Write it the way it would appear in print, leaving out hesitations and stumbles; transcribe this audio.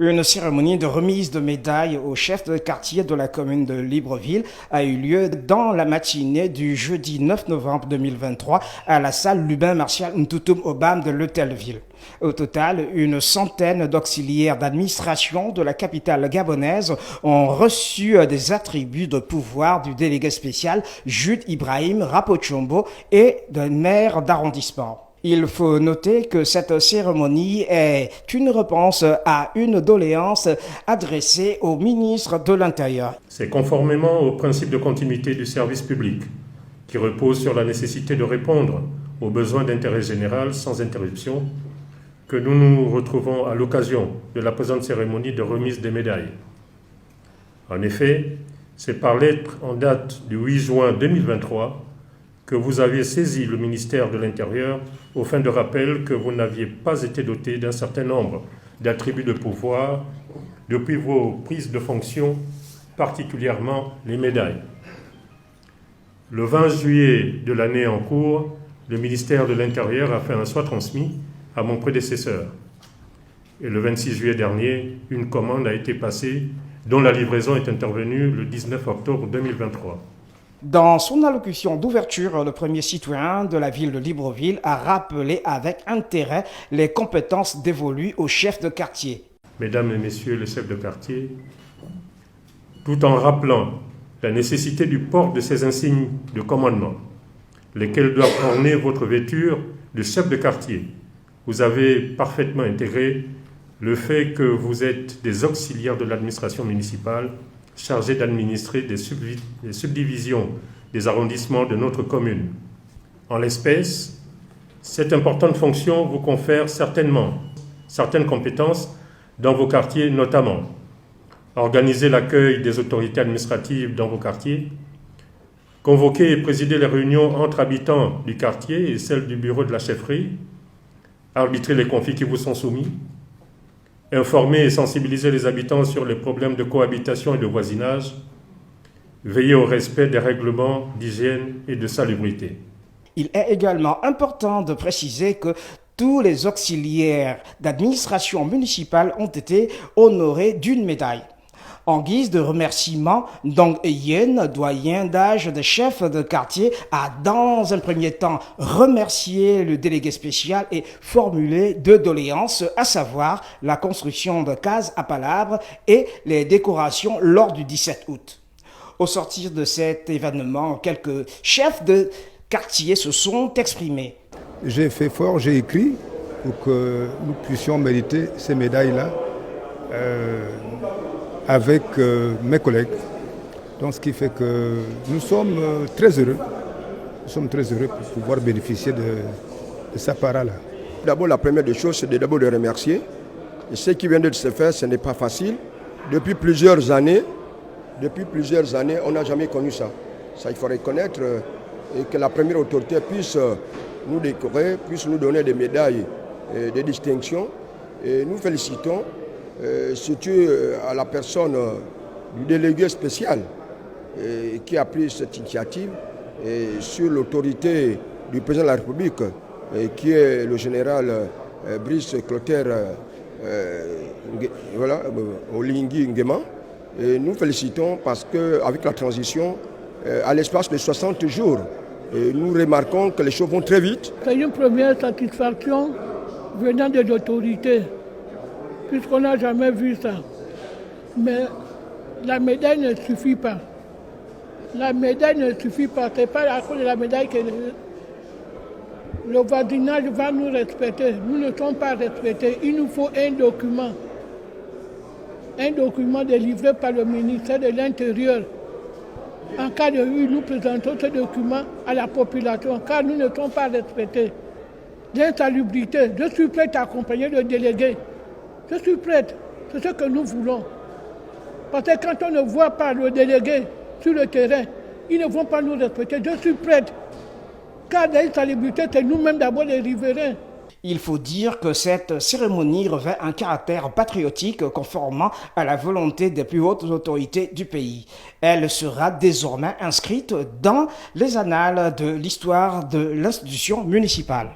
Une cérémonie de remise de médailles au chef de quartier de la commune de Libreville a eu lieu dans la matinée du jeudi 9 novembre 2023 à la salle Lubin Martial Ntoutoum Obam de l'Hôtel-Ville. Au total, une centaine d'auxiliaires d'administration de la capitale gabonaise ont reçu des attributs de pouvoir du délégué spécial Jude Ibrahim Rapochombo et d'un maire d'arrondissement. Il faut noter que cette cérémonie est une réponse à une doléance adressée au ministre de l'Intérieur. C'est conformément au principe de continuité du service public, qui repose sur la nécessité de répondre aux besoins d'intérêt général sans interruption, que nous nous retrouvons à l'occasion de la présente cérémonie de remise des médailles. En effet, c'est par lettre en date du 8 juin 2023 que vous aviez saisi le ministère de l'Intérieur aux fins de rappel que vous n'aviez pas été doté d'un certain nombre d'attributs de pouvoir depuis vos prises de fonction, particulièrement les médailles. Le 20 juillet de l'année en cours, le ministère de l'Intérieur a fait un soit transmis à mon prédécesseur. Et le 26 juillet dernier, une commande a été passée dont la livraison est intervenue le 19 octobre 2023. Dans son allocution d'ouverture, le premier citoyen de la ville de Libreville a rappelé avec intérêt les compétences dévolues aux chefs de quartier. Mesdames et messieurs les chefs de quartier, tout en rappelant la nécessité du port de ces insignes de commandement, lesquels doivent orner votre vêture de chef de quartier, vous avez parfaitement intégré le fait que vous êtes des auxiliaires de l'administration municipale chargés d'administrer des subdivisions des arrondissements de notre commune. En l'espèce, cette importante fonction vous confère certainement certaines compétences dans vos quartiers, notamment organiser l'accueil des autorités administratives dans vos quartiers, convoquer et présider les réunions entre habitants du quartier et celles du bureau de la chefferie, arbitrer les conflits qui vous sont soumis, informer et sensibiliser les habitants sur les problèmes de cohabitation et de voisinage, veiller au respect des règlements d'hygiène et de salubrité. Il est également important de préciser que tous les auxiliaires d'administration municipale ont été honorés d'une médaille. En guise de remerciement, Dong Yen, doyen d'âge des chefs de quartier, a dans un premier temps remercié le délégué spécial et formulé deux doléances, à savoir la construction de cases à palabres et les décorations lors du 17 août. Au sortir de cet événement, quelques chefs de quartier se sont exprimés. J'ai fait fort, j'ai écrit pour que nous puissions mériter ces médailles-là. Avec mes collègues. Donc ce qui fait que nous sommes très heureux. Nous sommes très heureux pour pouvoir bénéficier de ce para-là. D'abord, la première des choses, c'est d'abord de remercier. Et ce qui vient de se faire, ce n'est pas facile. Depuis plusieurs années, on n'a jamais connu ça. Ça, il faut reconnaître et que la première autorité puisse nous décorer, puisse nous donner des médailles de distinction. Et nous félicitons surtout à la personne du délégué spécial qui a pris cette initiative sur l'autorité du président de la République qui est le général Brice Clotaire Olingi Nguema. Et nous félicitons parce qu'avec la transition, à l'espace de 60 jours, nous remarquons que les choses vont très vite. C'est une première satisfaction venant des autorités, puisqu'on n'a jamais vu ça. Mais la médaille ne suffit pas. La médaille ne suffit pas. Ce n'est pas à cause de la médaille que le voisinage va nous respecter. Nous ne sommes pas respectés. Il nous faut un document. Un document délivré par le ministère de l'Intérieur. En cas de rue, nous présentons ce document à la population, car nous ne sommes pas respectés. L'insalubrité, je suis prêt à accompagner le délégué. Je suis prête, c'est ce que nous voulons. Parce que quand on ne voit pas le délégué sur le terrain, ils ne vont pas nous respecter. Je suis prête. Car l'insalubrité, c'est nous-mêmes d'abord les riverains. Il faut dire que cette cérémonie revêt un caractère patriotique conformément à la volonté des plus hautes autorités du pays. Elle sera désormais inscrite dans les annales de l'histoire de l'institution municipale.